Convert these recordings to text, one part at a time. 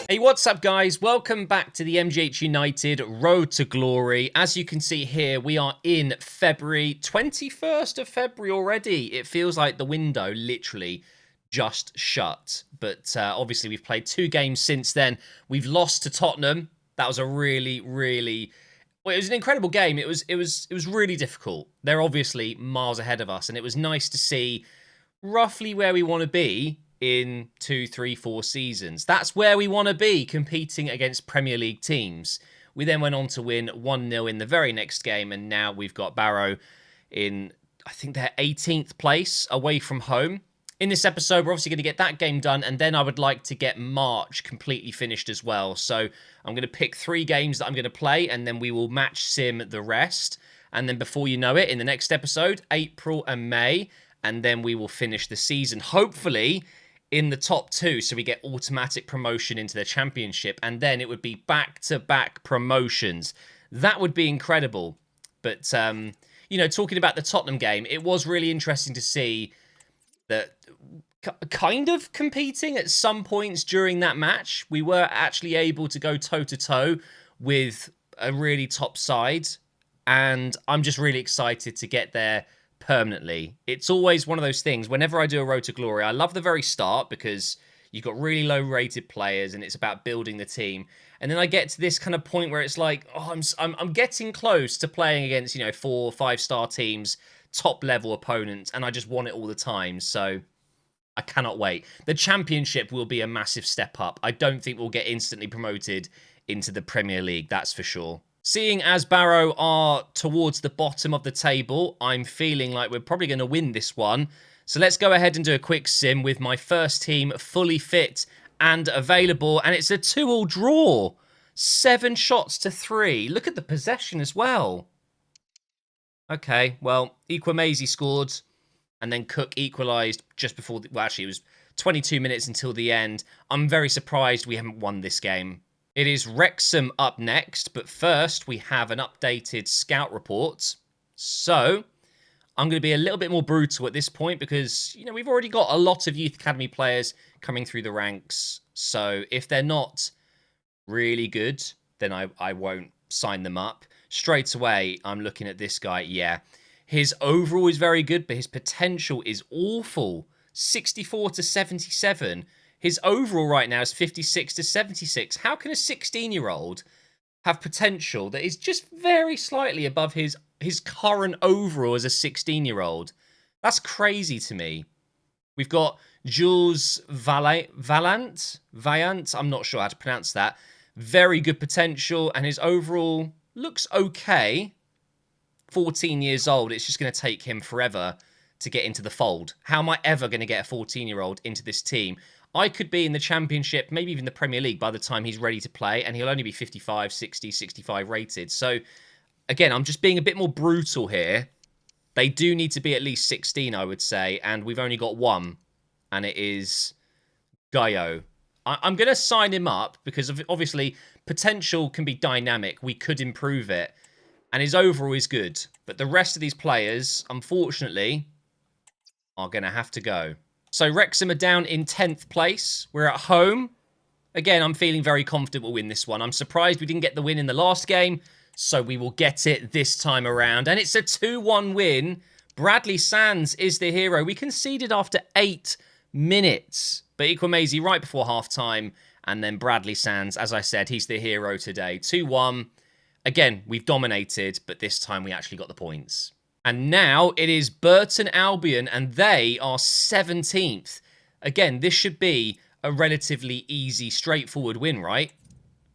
Hey, what's up guys? Welcome back to the MGH United Road to Glory. As you can see here, we are in February, 21st of February already. It feels like the window literally just shut. But obviously we've played 2 games since then. We've lost to Tottenham. That was a really, well, it was an incredible game. It was really difficult. They're obviously miles ahead of us, and it was nice to see roughly where we want to be in 2, 3, 4 seasons. That's where we want to be, competing against Premier League teams. We then went on to win 1-0 in the very next game, and now we've got Barrow in, I think, their 18th place away from home. In this episode, we're obviously going to get that game done, and then I would like to get March completely finished as well. So I'm going to pick 3 games that I'm going to play, and then we will match sim the rest. And then before you know it, in the next episode, April and May, and then we will finish the season, hopefully in the top 2, so we get automatic promotion into the championship, and then it would be back-to-back promotions. That would be incredible. But, you know, talking about the Tottenham game, it was really interesting to see that kind of competing at some points during that match. We were actually able to go toe-to-toe with a really top side, and I'm just really excited to get there permanently. It's always one of those things, whenever I do a Road to Glory, I love the very start because you've got really low rated players and it's about building the team. And then I get to this kind of point where it's like, oh, I'm getting close to playing against, you know, 4 or 5-star teams, top level opponents, and I just want it all the time. So I cannot wait. The championship will be a massive step up. I don't think we'll get instantly promoted into the Premier League, that's for sure. Seeing as Barrow are towards the bottom of the table, I'm feeling like we're probably going to win this one. So let's go ahead and do a quick sim with my first team fully fit and available. And it's a 2-2 draw. 7 shots to 3. Look at the possession as well. Okay, well, Equamazy scored. And then Cook equalised just before... well, actually, it was 22 minutes until the end. I'm very surprised we haven't won this game. It is Wrexham up next, but first we have an updated scout report. So I'm going to be a little bit more brutal at this point because, you know, we've already got a lot of youth academy players coming through the ranks. So if they're not really good, then I won't sign them up. Straight away, I'm looking at this guy. Yeah, his overall is very good, but his potential is awful. 64 to 77. His overall right now is 56 to 76. How can a 16-year-old have potential that is just very slightly above his current overall as a 16-year-old? That's crazy to me. We've got Jules Vaillant. I'm not sure how to pronounce that. Very good potential, and his overall looks okay. 14 years old. It's just going to take him forever to get into the fold. How am I ever going to get a 14-year-old into this team? I could be in the Championship, maybe even the Premier League by the time he's ready to play, and he'll only be 55, 60, 65 rated. So, again, I'm just being a bit more brutal here. They do need to be at least 16, I would say, and we've only got 1, and it is Gaio. I'm going to sign him up because, obviously, potential can be dynamic. We could improve it, and his overall is good. But the rest of these players, unfortunately, are going to have to go. So Wrexham are down in 10th place. We're at home. Again, I'm feeling very confident we'll win this one. I'm surprised we didn't get the win in the last game, so we will get it this time around. And it's a 2-1 win. Bradley Sands is the hero. We conceded after 8 minutes, but Equamazy right before half-time. And then Bradley Sands, as I said, he's the hero today. 2-1. Again, we've dominated, but this time we actually got the points. And now it is Burton Albion, and they are 17th. Again, this should be a relatively easy, straightforward win, right?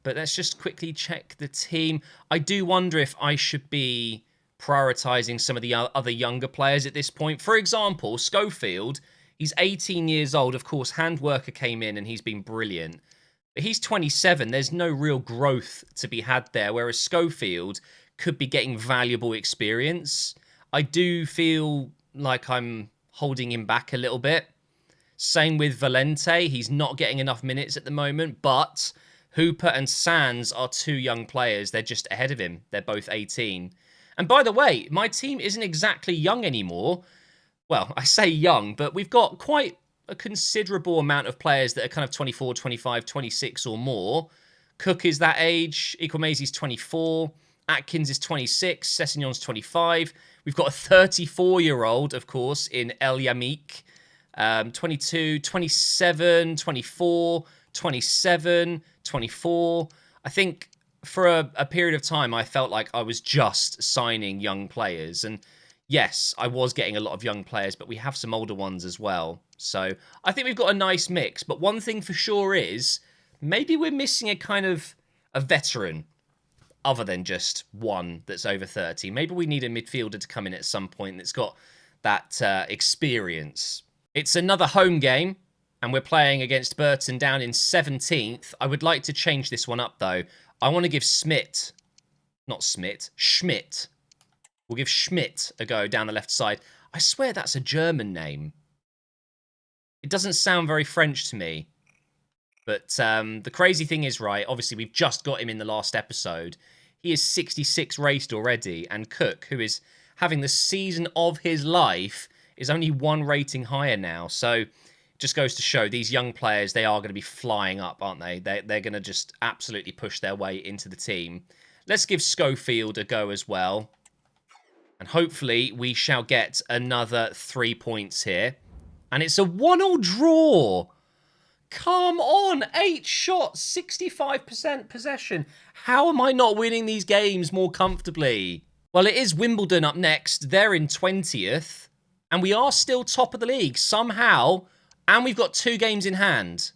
But let's just quickly check the team. I do wonder if I should be prioritising some of the other younger players at this point. For example, Schofield, he's 18 years old. Of course, Handworker came in and he's been brilliant. But he's 27. There's no real growth to be had there, whereas Schofield could be getting valuable experience. I do feel like I'm holding him back a little bit. Same with Valente. He's not getting enough minutes at the moment, but Hooper and Sands are 2 young players. They're just ahead of him. They're both 18. And by the way, my team isn't exactly young anymore. well, I say young, but we've got quite a considerable amount of players that are kind of 24, 25, 26 or more. Cook is that age. Equamazi's 24. Atkins is 26. Sessegnon's 25. We've got a 34-year-old, of course, in El Yamik. 22, 27, 24, 27, 24. I think for a period of time, I felt like I was just signing young players. And yes, I was getting a lot of young players, but we have some older ones as well. So I think we've got a nice mix. But one thing for sure is maybe we're missing a kind of a veteran other than just one that's over 30. Maybe we need a midfielder to come in at some point that's got that experience. It's another home game, and we're playing against Burton down in 17th. I would like to change this one up, though. I want to give Schmidt. We'll give Schmidt a go down the left side. I swear that's a German name. It doesn't sound very French to me. But the crazy thing is, right, obviously we've just got him in the last episode. He is 66 rated already, and Cook, who is having the season of his life, is only one rating higher now. So just goes to show these young players, they are going to be flying up, aren't they? They're going to just absolutely push their way into the team. Let's give Schofield a go as well. And hopefully we shall get another 3 points here. And it's a 1-1 draw. Come on, 8 shots, 65% possession. How am I not winning these games more comfortably? Well, it is Wimbledon up next. They're in 20th. And we are still top of the league somehow. And we've got 2 games in hand.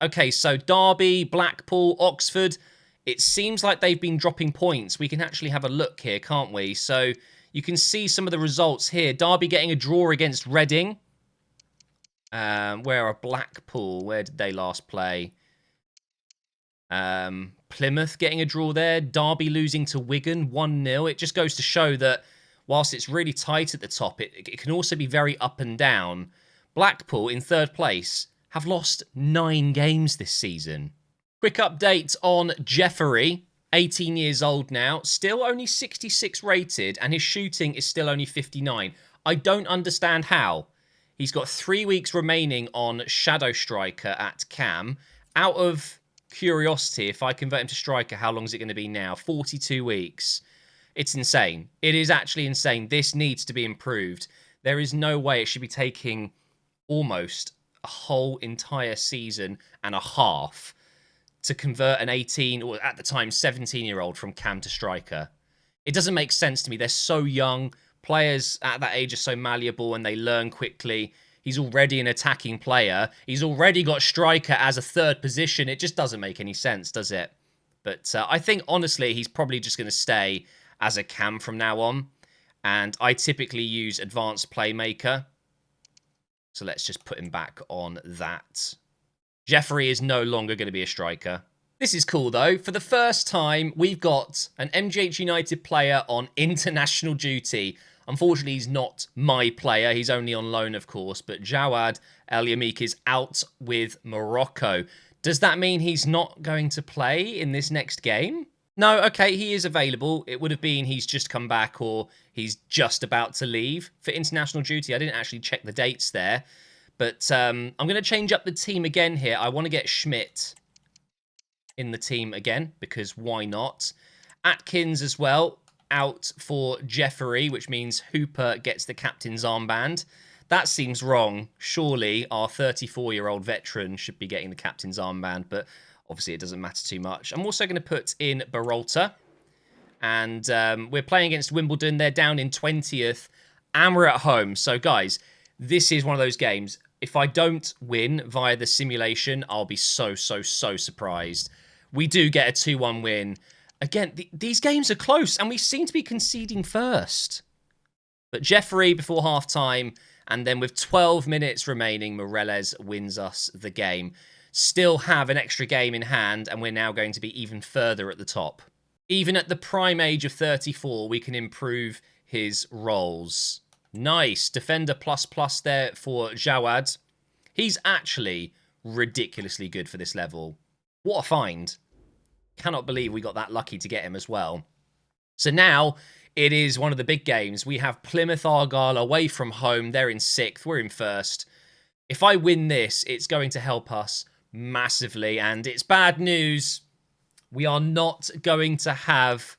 Okay, so Derby, Blackpool, Oxford. It seems like they've been dropping points. We can actually have a look here, can't we? So you can see some of the results here. Derby getting a draw against Reading. Where are Blackpool? Where did they last play? Plymouth getting a draw there. Derby losing to Wigan 1-0. It just goes to show that whilst it's really tight at the top, it can also be very up and down. Blackpool in 3rd place have lost 9 games this season. Quick update on Jeffery. 18 years old now. Still only 66 rated, and his shooting is still only 59. I don't understand how. He's got 3 weeks remaining on Shadow Striker at Cam. Out of curiosity, if I convert him to Striker, how long is it going to be now? 42 weeks. It's insane. It is actually insane. This needs to be improved. There is no way it should be taking almost a whole entire season and a half to convert an 18, or at the time 17-year-old from Cam to Striker. It doesn't make sense to me. They're so young. Players at that age are so malleable and they learn quickly. He's already an attacking player. He's already got Striker as a 3rd position. It just doesn't make any sense, does it? But I think, honestly, he's probably just going to stay as a Cam from now on. And I typically use Advanced Playmaker. So let's just put him back on that. Jeffery is no longer going to be a striker. This is cool, though. For the first time, we've got an MGH United player on international duty. Unfortunately, he's not my player. He's only on loan, of course. But Jawad El Yamik is out with Morocco. Does that mean he's not going to play in this next game? No, okay, he is available. It would have been he's just come back or he's just about to leave for international duty. I didn't actually check the dates there. But I'm going to change up the team again here. I want to get Schmidt in the team again, because why not? Atkins as well, out for Jeffery, which means Hooper gets the captain's armband. That seems wrong. Surely our 34-year-old veteran should be getting the captain's armband, but obviously it doesn't matter too much. I'm also going to put in Barrow. And we're playing against Wimbledon. They're down in 20th, and we're at home. So, guys, this is one of those games. If I don't win via the simulation, I'll be so surprised. We do get a 2-1 win. Again, these games are close, and we seem to be conceding first. But Jeffery before half-time, and then with 12 minutes remaining, Moreles wins us the game. Still have an extra game in hand, and we're now going to be even further at the top. Even at the prime age of 34, we can improve his roles. Nice. Defender ++ there for Jawad. He's actually ridiculously good for this level. What a find. Cannot believe we got that lucky to get him as well. So now It is one of the big games. We have Plymouth Argyle away from home. They're in 6th. We're in 1st. If I win this, it's going to help us massively. And it's bad news. We are not going to have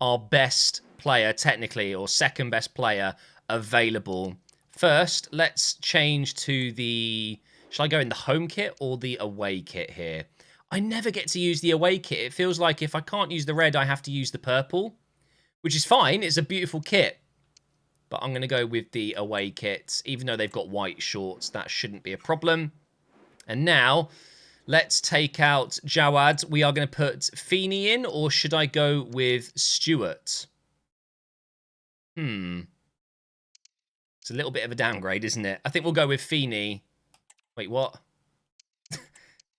our best player, technically, or second best player available. First, let's change to the... Shall I go in the home kit or the away kit here? I never get to use the away kit. It feels like if I can't use the red, I have to use the purple, which is fine. It's a beautiful kit. But I'm going to go with the away kit. Even though they've got white shorts, that shouldn't be a problem. And now, let's take out Jawad. We are going to put Feeney in, or should I go with Stewart? It's a little bit of a downgrade, isn't it? I think we'll go with Feeney. Wait, what?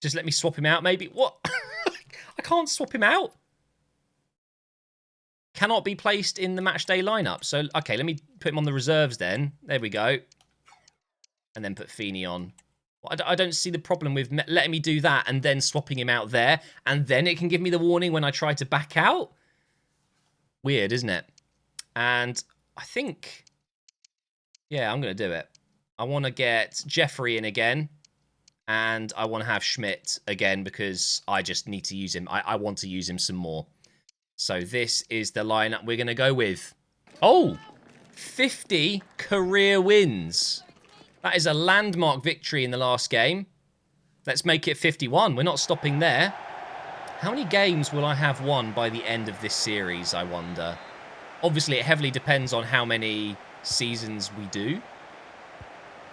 Just let me swap him out, maybe? What? I can't swap him out. Cannot be placed in the matchday lineup. So, okay, let me put him on the reserves then. There we go. And then put Feeney on. Well, I don't see the problem with letting me do that and then swapping him out there. And then it can give me the warning when I try to back out. Weird, isn't it? And I think... Yeah, I'm going to do it. I want to get Jeffery in again. And I want to have Schmidt again because I just need to use him. I want to use him some more. So this is the lineup we're going to go with. Oh, 50 career wins. That is a landmark victory in the last game. Let's make it 51. We're not stopping there. How many games will I have won by the end of this series, I wonder? Obviously, it heavily depends on how many seasons we do.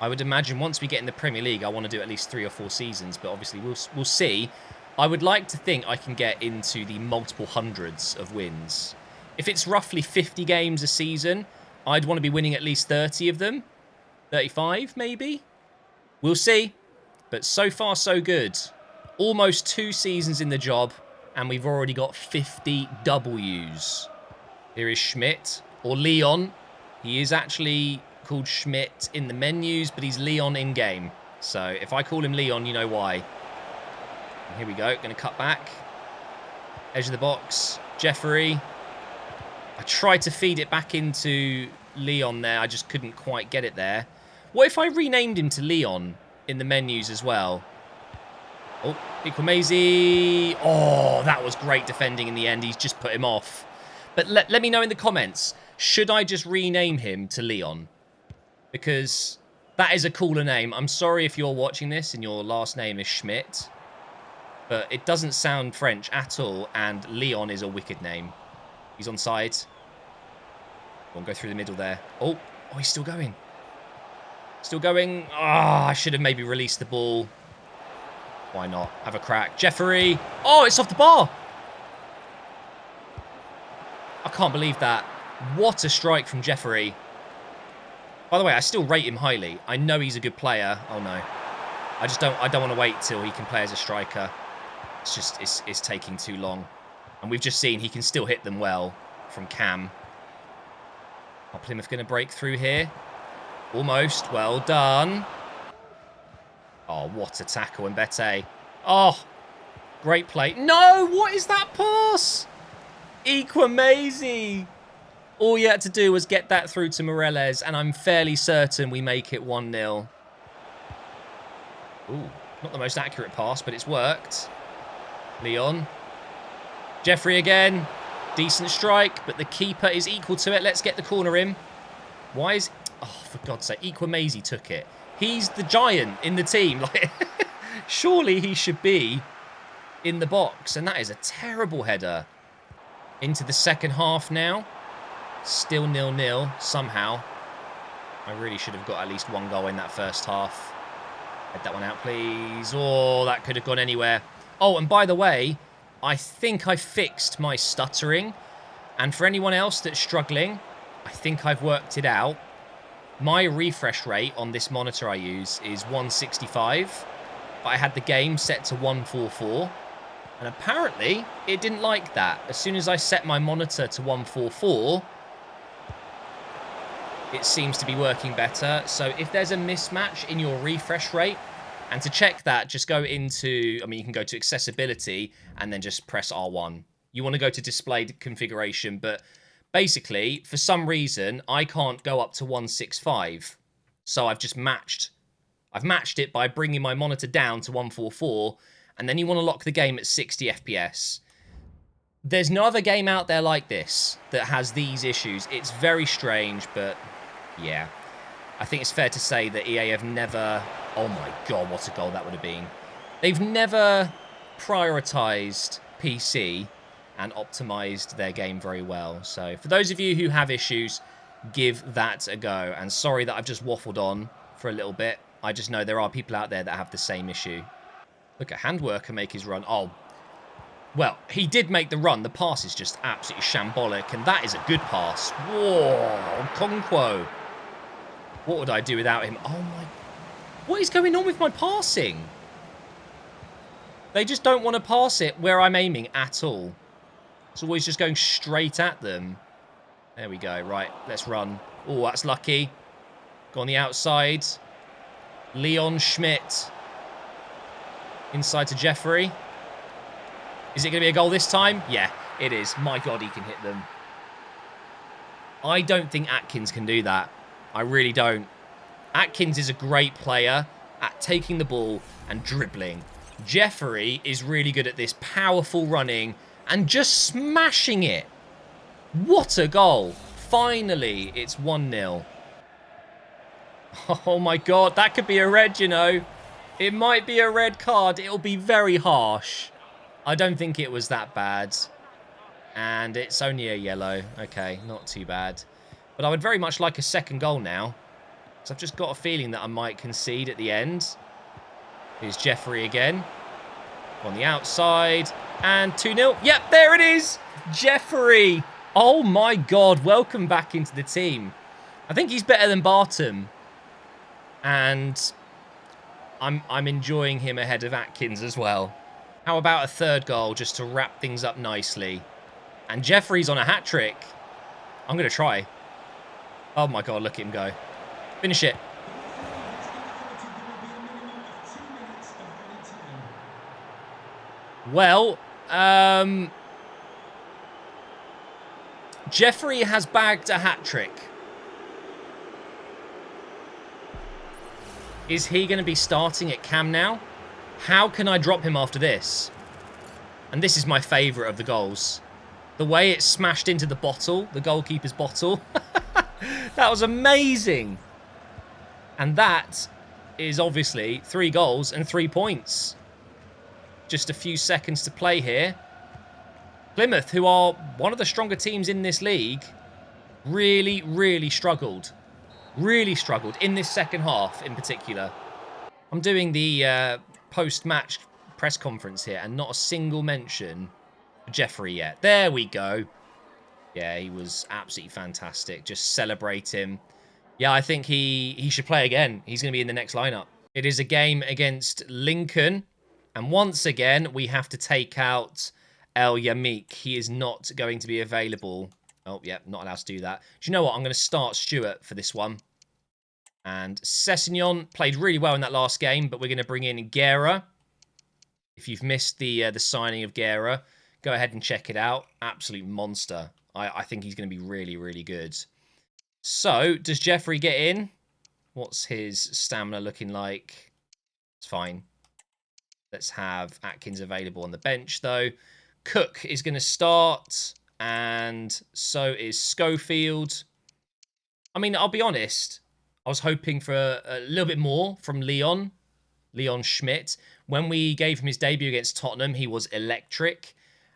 I would imagine once we get in the Premier League, I want to do at least 3 or 4 seasons, but obviously we'll see. I would like to think I can get into the multiple hundreds of wins. If it's roughly 50 games a season, I'd want to be winning at least 30 of them. 35, maybe? We'll see. But so far, so good. Almost 2 seasons in the job, and we've already got 50 Ws. Here is Schmidt, or Leon. He is actually called Schmidt in the menus, but he's Leon in-game. So if I call him Leon, you know why. And here we go. Going to cut back. Edge of the box. Jeffery. I tried to feed it back into Leon there. I just couldn't quite get it there. What if I renamed him to Leon in the menus as well? Oh, Ikwemezi. Oh, that was great defending in the end. He's just put him off. But let me know in the comments. Should I just rename him to Leon? Because that is a cooler name. I'm sorry if you're watching this and your last name is Schmidt. But it doesn't sound French at all. And Leon is a wicked name. He's on side. Won't go through the middle there. Oh, he's still going. Still going. I should have maybe released the ball. Why not? Have a crack. Jeffery. Oh, it's off the bar. I can't believe that. What a strike from Jeffery. By the way, I still rate him highly. I know he's a good player. Oh no. I don't want to wait till he can play as a striker. It's taking too long. And we've just seen he can still hit them well from Cam. Are Plymouth going to break through here? Almost. Well done. Oh, what a tackle, Mbete. Oh, great play. No, what is that pass? Ikwemezi. All you had to do was get that through to Moreles, and I'm fairly certain we make it 1-0. Ooh, not the most accurate pass, but it's worked. Leon. Jeffery again. Decent strike, but the keeper is equal to it. Let's get the corner in. Why is... Oh, for God's sake. Ikwemezi took it. He's the giant in the team. Like, surely he should be in the box. And that is a terrible header. Into the second half now. Still 0-0 somehow. I really should have got at least 1 goal in that first half. Head that one out, please. Oh, that could have gone anywhere. Oh, and by the way, I think I fixed my stuttering. And for anyone else that's struggling, I think I've worked it out. My refresh rate on this monitor I use is 165. But I had the game set to 144. And apparently, it didn't like that. As soon as I set my monitor to 144... it seems to be working better. So if there's a mismatch in your refresh rate, and to check that, just go into, I mean, you can go to accessibility and then just press R1. You want to go to display configuration, but basically, for some reason, I can't go up to 165. So I've just matched. I've matched it by bringing my monitor down to 144, and then you want to lock the game at 60 FPS. There's no other game out there like this that has these issues. It's very strange, but yeah. I think it's fair to say that EA have never... Oh my god, what a goal that would have been. They've never prioritized PC and optimized their game very well. So for those of you who have issues, give that a go. And sorry that I've just waffled on for a little bit. I just know there are people out there that have the same issue. Look at Handworker make his run. Oh, well, he did make the run. The pass is just absolutely shambolic, and that is a good pass. Whoa, Conquo. What would I do without him? Oh my... What is going on with my passing? They just don't want to pass it where I'm aiming at all. It's always just going straight at them. There we go. Right, let's run. Oh, that's lucky. Go on the outside. Leon Schmidt. Inside to Jeffery. Is it going to be a goal this time? Yeah, it is. My God, he can hit them. I don't think Atkins can do that. I really don't. Atkins is a great player at taking the ball and dribbling. Jeffery is really good at this powerful running and just smashing it. What a goal. Finally, it's 1-0. Oh my God, that could be a red, you know. It might be a red card. It'll be very harsh. I don't think it was that bad. And it's only a yellow. Okay, not too bad. But I would very much like a second goal now. So I've just got a feeling that I might concede at the end. Here's Jeffery again. On the outside. And 2-0. Yep, there it is. Jeffery. Oh my God. Welcome back into the team. I think he's better than Barton. And I'm enjoying him ahead of Atkins as well. How about a third goal just to wrap things up nicely? And Jeffrey's on a hat-trick. I'm going to try. Oh my God, look at him go. Finish it. Well, Jeffery has bagged a hat-trick. Is he going to be starting at Cam now? How can I drop him after this? And this is my favourite of the goals. The way it smashed into the bottle, the goalkeeper's bottle. That was amazing. And that is obviously 3 goals and 3 points. Just a few seconds to play here. Plymouth, who are one of the stronger teams in this league, really, really struggled. Really struggled in this second half in particular. I'm doing the post-match press conference here and not a single mention for Jeffery yet. There we go. Yeah, he was absolutely fantastic. Just celebrate him. Yeah, I think he should play again. He's going to be in the next lineup. It is a game against Lincoln. And once again, we have to take out El Yamik. He is not going to be available. Oh, yeah, not allowed to do that. Do you know what? I'm going to start Stewart for this one. And Sessignon played really well in that last game, but we're going to bring in Guerra. If you've missed the signing of Guerra, go ahead and check it out. Absolute monster. I think he's going to be really, really good. So, does Jeffery get in? What's his stamina looking like? It's fine. Let's have Atkins available on the bench, though. Cook is going to start, and so is Schofield. I mean, I'll be honest. I was hoping for a little bit more from Leon Schmidt. When we gave him his debut against Tottenham, he was electric,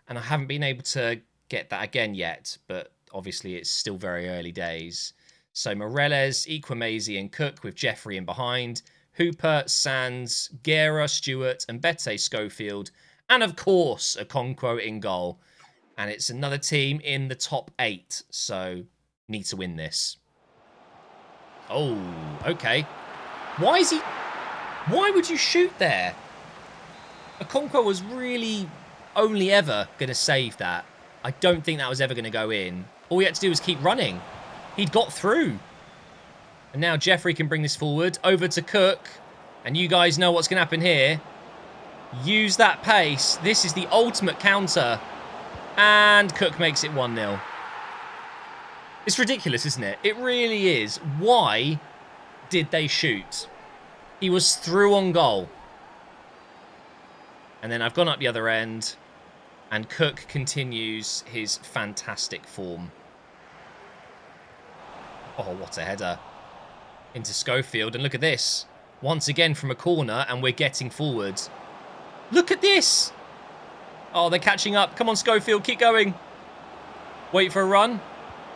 and I haven't been able to get that again yet, but obviously it's still very early days. So Moreles, Equimesi and Cook with Jeffery in behind. Hooper, Sands, Guerra, Stewart and Bette Schofield. And of course, a Conquo in goal. And it's another team in the top 8. So, need to win this. Oh, okay. Why would you shoot there? A Conquo was really only ever going to save that. I don't think that was ever going to go in. All we had to do was keep running. He'd got through. And now Jeffery can bring this forward. Over to Cook. And you guys know what's going to happen here. Use that pace. This is the ultimate counter. And Cook makes it 1-0. It's ridiculous, isn't it? It really is. Why did they shoot? He was through on goal. And then I've gone up the other end. And Cook continues his fantastic form. Oh, what a header. Into Schofield. And look at this. Once again from a corner. And we're getting forward. Look at this. Oh, they're catching up. Come on, Schofield. Keep going. Wait for a run.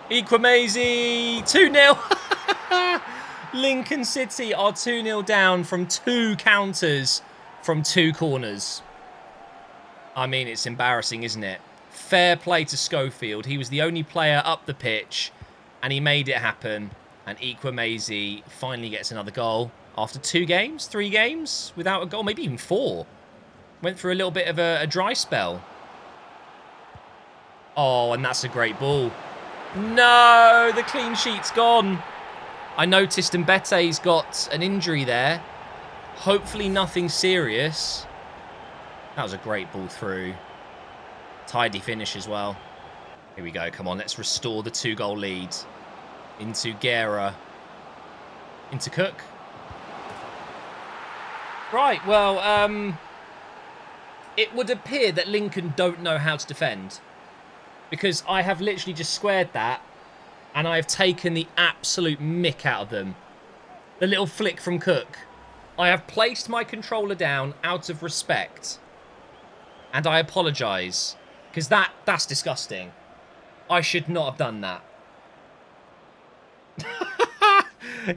Equimezi. 2-0. Lincoln City are 2-0 down from 2 counters from 2 corners. I mean, it's embarrassing, isn't it? Fair play to Schofield. He was the only player up the pitch, and he made it happen. And Equimezi finally gets another goal after 2 games, 3 games without a goal, maybe even 4. Went through a little bit of a dry spell. Oh, and that's a great ball. No, the clean sheet's gone. I noticed Mbete's got an injury there. Hopefully nothing serious. That was a great ball through. Tidy finish as well. Here we go. Come on, let's restore the 2-goal lead. Into Guerra. Into Cook. Right, well, it would appear that Lincoln don't know how to defend. Because I have literally just squared that. And I have taken the absolute mick out of them. The little flick from Cook. I have placed my controller down out of respect. And I apologise. Because that's disgusting. I should not have done that.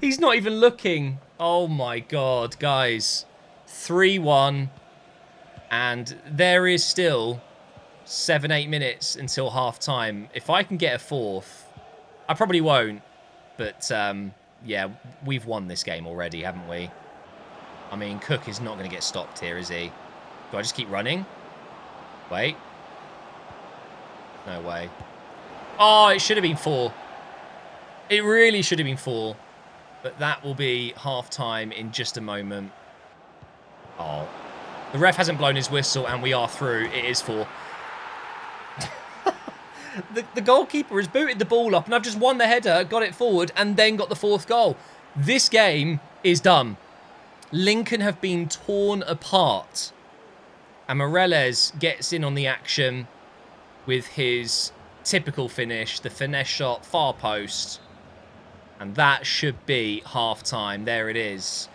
He's not even looking. Oh my god, guys. 3-1. And there is still 7-8 minutes until half-time. If I can get a 4th... I probably won't. But, yeah, we've won this game already, haven't we? I mean, Cook is not going to get stopped here, is he? Do I just keep running? Wait. No way. Oh, it should have been 4. It really should have been 4. But that will be half-time in just a moment. Oh. The ref hasn't blown his whistle, and we are through. It is 4. The goalkeeper has booted the ball up, and I've just won the header, got it forward, and then got the 4th goal. This game is done. Lincoln have been torn apart. And Morales gets in on the action with his typical finish, the finesse shot, far post. And that should be half-time. There it is.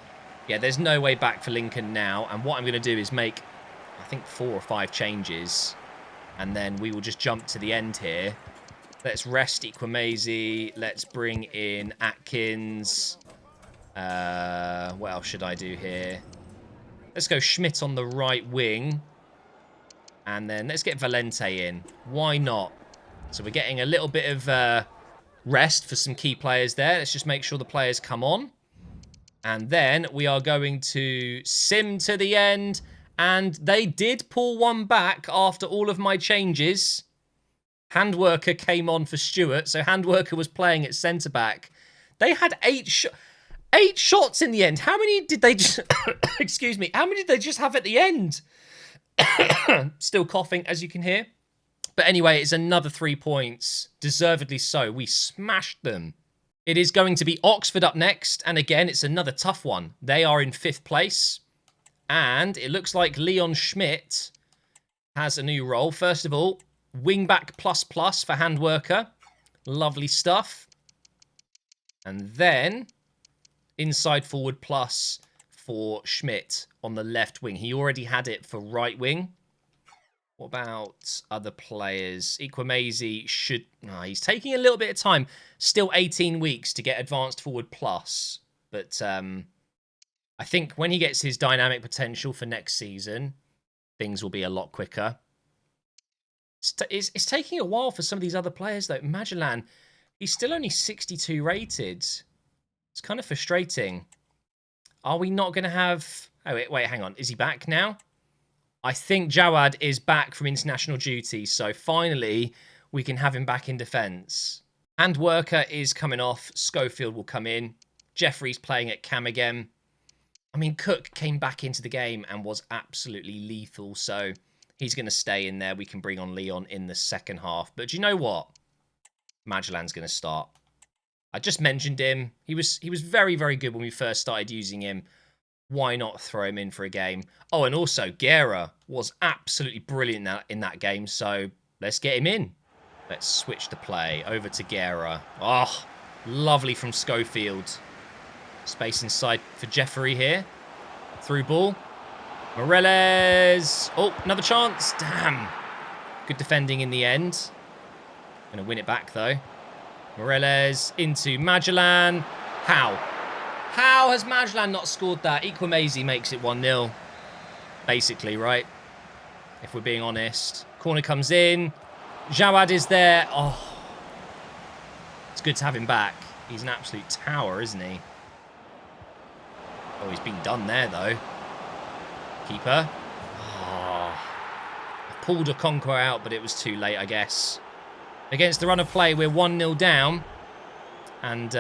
Yeah, there's no way back for Lincoln now. And what I'm going to do is make, I think, 4 or 5 changes. And then we will just jump to the end here. Let's rest Equimezi. Let's bring in Atkins. What else should I do here? Let's go Schmidt on the right wing. And then let's get Valente in. Why not? So we're getting a little bit of rest for some key players there. Let's just make sure the players come on. And then we are going to sim to the end. And they did pull one back after all of my changes. Handworker came on for Stewart. So Handworker was playing at centre-back. They had 8 shots in the end. How many did they just... Excuse me. How many did they just have at the end? Still coughing, as you can hear. But anyway, it's another 3 points. Deservedly so. We smashed them. It is going to be Oxford up next. And again, it's another tough one. They are in 5th place. And it looks like Leon Schmidt has a new role. First of all, wingback plus for Handworker. Lovely stuff. And then inside forward plus for Schmidt on the left wing. He already had it for right wing. What about other players? Equimezi should... Oh, he's taking a little bit of time. Still 18 weeks to get advanced forward plus. But... I think when he gets his dynamic potential for next season, things will be a lot quicker. It's taking a while for some of these other players, though. Magellan, he's still only 62 rated. It's kind of frustrating. Are we not going to have... Oh, wait, hang on. Is he back now? I think Jawad is back from international duty, so finally we can have him back in defence. Handworker is coming off. Schofield will come in. Jeffrey's playing at cam again. I mean, Cook came back into the game and was absolutely lethal, so he's going to stay in there. We can bring on Leon in the second half. But do you know what? Magellan's going to start. I just mentioned him. He was very, very good when we first started using him. Why not throw him in for a game? Oh, and also, Guerra was absolutely brilliant in that game, so let's get him in. Let's switch the play over to Guerra. Oh, lovely from Schofield. Space inside for Jeffery here. Through ball. Moreles. Oh, another chance. Damn. Good defending in the end. Going to win it back, though. Moreles into Magellan. How? How has Magellan not scored that? Equimezi makes it 1-0. Basically, right? If we're being honest. Corner comes in. Jawad is there. Oh. It's good to have him back. He's an absolute tower, isn't he? Oh, he's been done there, though. Keeper. Oh. I pulled a Okonkwo out, but it was too late, I guess. Against the run of play, we're 1-0 down. And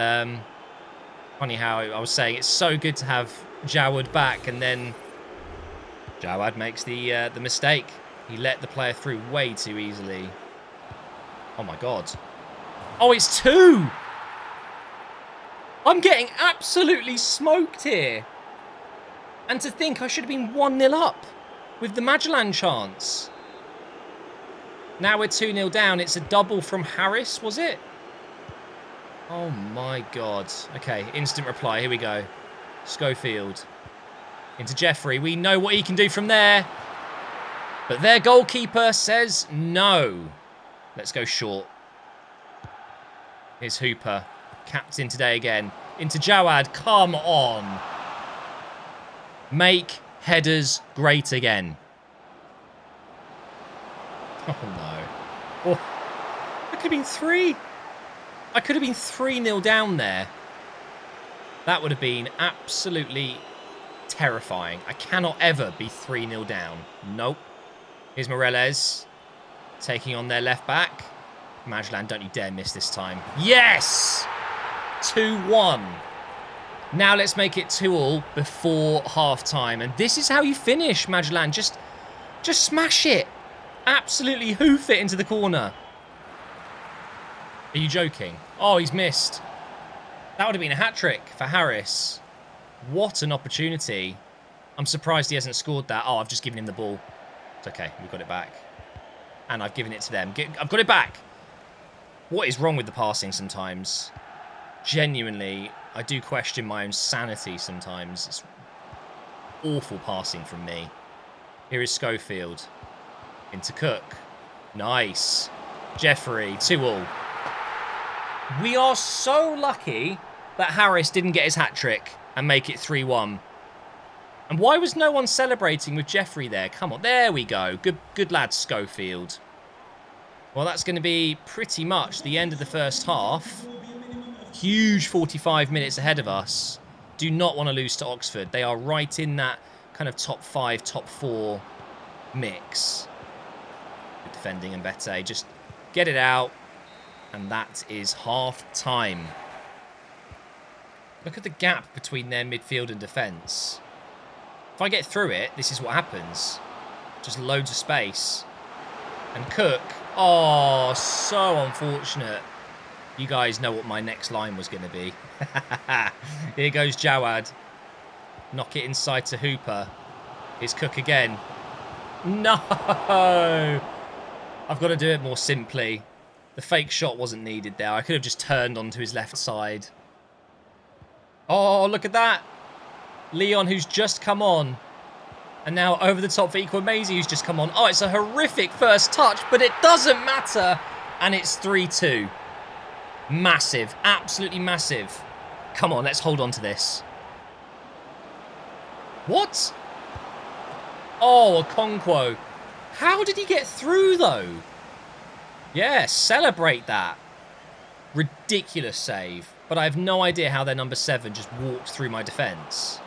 funny how I was saying it's so good to have Jawad back, and then Jawad makes the mistake. He let the player through way too easily. Oh my god. Oh, it's 2! I'm getting absolutely smoked here. And to think I should have been 1-0 up with the Magellan chance. Now we're 2-0 down. It's a double from Harris, was it? Oh my god. Okay, instant reply. Here we go. Schofield. Into Jeffery. We know what he can do from there. But their goalkeeper says no. Let's go short. Here's Hooper. Captain today again. Into Jawad. Come on. Make headers great again. Oh, no. Oh, that could have been 3. I could have been 3-0 down there. That would have been absolutely terrifying. I cannot ever be 3-0 down. Nope. Here's Moreles taking on their left back. Magellan, don't you dare miss this time. Yes! 2-1. Now let's make it 2-2 before half-time. And this is how you finish, Magellan. Just smash it. Absolutely hoof it into the corner. Are you joking? Oh, he's missed. That would have been a hat-trick for Harris. What an opportunity. I'm surprised he hasn't scored that. Oh, I've just given him the ball. It's okay. We've got it back. And I've given it to them. I've got it back. What is wrong with the passing sometimes? Genuinely, I do question my own sanity sometimes. It's awful passing from me. Here is Schofield. Into Cook. Nice. Jeffery. 2-2. We are so lucky that Harris didn't get his hat-trick and make it 3-1. And why was no one celebrating with Jeffery there? Come on. There we go. Good lad, Schofield. Well, that's going to be pretty much the end of the first half. Huge 45 minutes ahead of us. Do not want to lose to Oxford. They are right in that kind of top 5, top 4 mix. Good defending and Bete. Just get it out. And that is half time. Look at the gap between their midfield and defence. If I get through it, this is what happens. Just loads of space. And Cook. Oh, so unfortunate. You guys know what my next line was going to be. Here goes Jawad. Knock it inside to Hooper. Here's Cook again. No! I've got to do it more simply. The fake shot wasn't needed there. I could have just turned onto his left side. Oh, look at that. Leon, who's just come on. And now over the top for Equimezi, who's just come on. Oh, it's a horrific first touch, but it doesn't matter. And it's 3-2. Massive. Absolutely massive. Come on, let's hold on to this. What? Oh, Okonkwo. How did he get through, though? Yeah, celebrate that. Ridiculous save. But I have no idea how their number 7 just walked through my defence.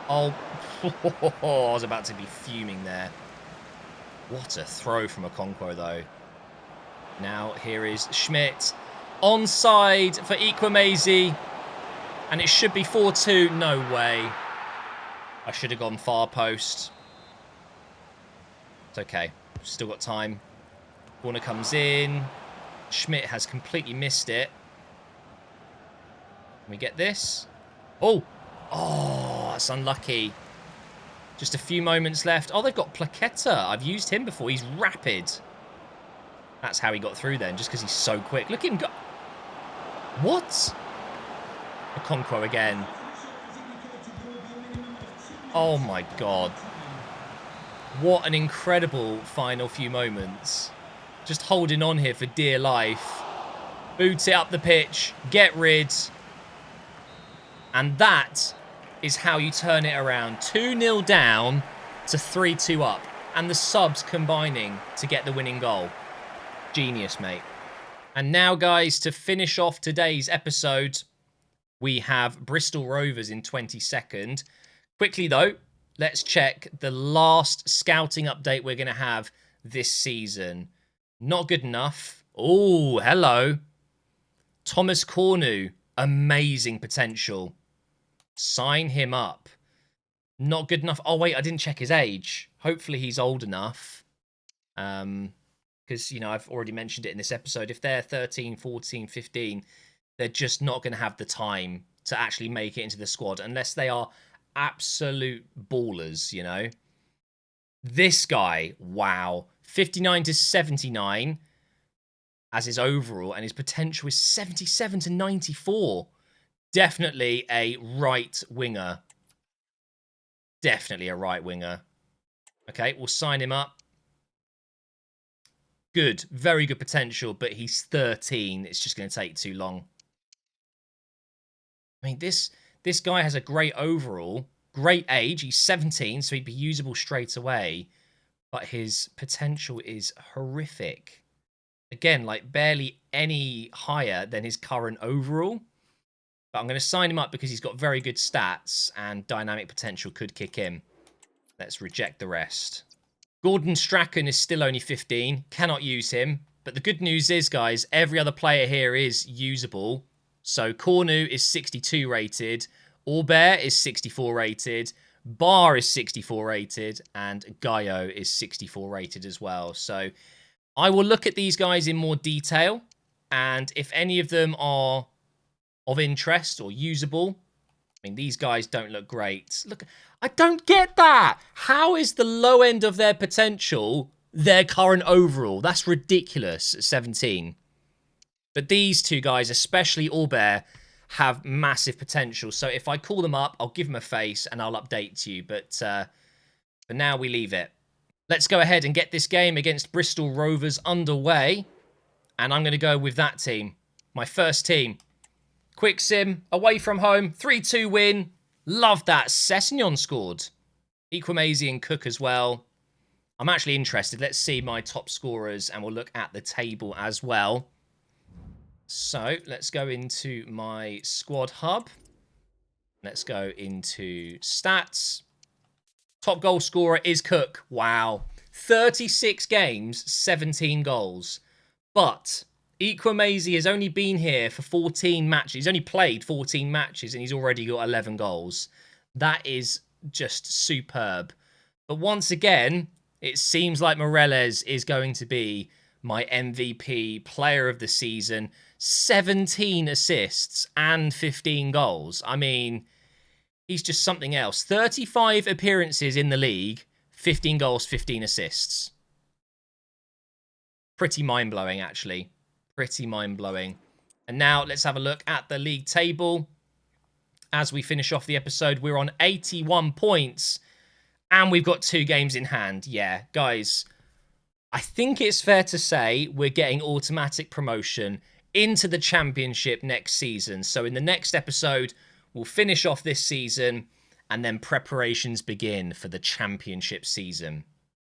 Oh, I was about to be fuming there. What a throw from Okonkwo, though. Now, here is Schmidt. Onside for Equimezi. And it should be 4-2. No way. I should have gone far post. It's okay. Still got time. Corner comes in. Schmidt has completely missed it. Can we get this? Oh, that's unlucky. Just a few moments left. Oh, they've got Plaqueta. I've used him before. He's rapid. That's how he got through then, just because he's so quick. Look at him go. What? Okonkwo again. Oh my God. What an incredible final few moments. Just holding on here for dear life. Boot it up the pitch. Get rid. And that is how you turn it around. 2-0 down to 3-2 up. And the subs combining to get the winning goal. Genius, mate. And now, guys, to finish off today's episode, we have Bristol Rovers in 22nd. Quickly, though, let's check the last scouting update we're going to have this season. Not good enough. Oh, hello. Thomas Cornu. Amazing potential. Sign him up. Not good enough. Oh, wait, I didn't check his age. Hopefully he's old enough. Because, you know, I've already mentioned it in this episode. If they're 13, 14, 15, they're just not going to have the time to actually make it into the squad unless they are absolute ballers, you know. This guy, wow. 59 to 79 as his overall, and his potential is 77 to 94. Definitely a right winger. Definitely a right winger. Okay, we'll sign him up. Good, very good potential, but he's 13. It's just going to take too long. I mean, this guy has a great overall, great age. He's 17, so he'd be usable straight away. But his potential is horrific. Again, like barely any higher than his current overall. But I'm going to sign him up because he's got very good stats and dynamic potential could kick in. Let's reject the rest. Gordon Strachan is still only 15. Cannot use him. But the good news is, guys, every other player here is usable. So Cornu is 62 rated. Aubert is 64 rated. Barr is 64 rated. And Gaio is 64 rated as well. So I will look at these guys in more detail. And if any of them are of interest or usable, I mean, these guys don't look great. Look, I don't get that. How is the low end of their potential their current overall? That's ridiculous at 17. But these two guys, especially Aubert, have massive potential. So if I call them up, I'll give them a face and I'll update you. But for now, we leave it. Let's go ahead and get this game against Bristol Rovers underway. And I'm going to go with that team. My first team. Quick sim, away from home, 3-2 win. Love that. Sessegnon scored. Equimasi and Cook as well. I'm actually interested. Let's see my top scorers and we'll look at the table as well. So let's go into my squad hub. Let's go into stats. Top goal scorer is Cook. Wow. 36 games, 17 goals. But Equimasi has only been here for 14 matches. He's only played 14 matches and he's already got 11 goals. That is just superb. But once again, it seems like Moreles is going to be my MVP player of the season. 17 assists and 15 goals. I mean, he's just something else. 35 appearances in the league, 15 goals, 15 assists. Pretty mind-blowing, actually. Pretty mind-blowing. And now let's have a look at the league table. As we finish off the episode, we're on 81 points. And we've got 2 games in hand. Yeah, guys, I think it's fair to say we're getting automatic promotion into the Championship next season. So in the next episode, we'll finish off this season and then preparations begin for the Championship season.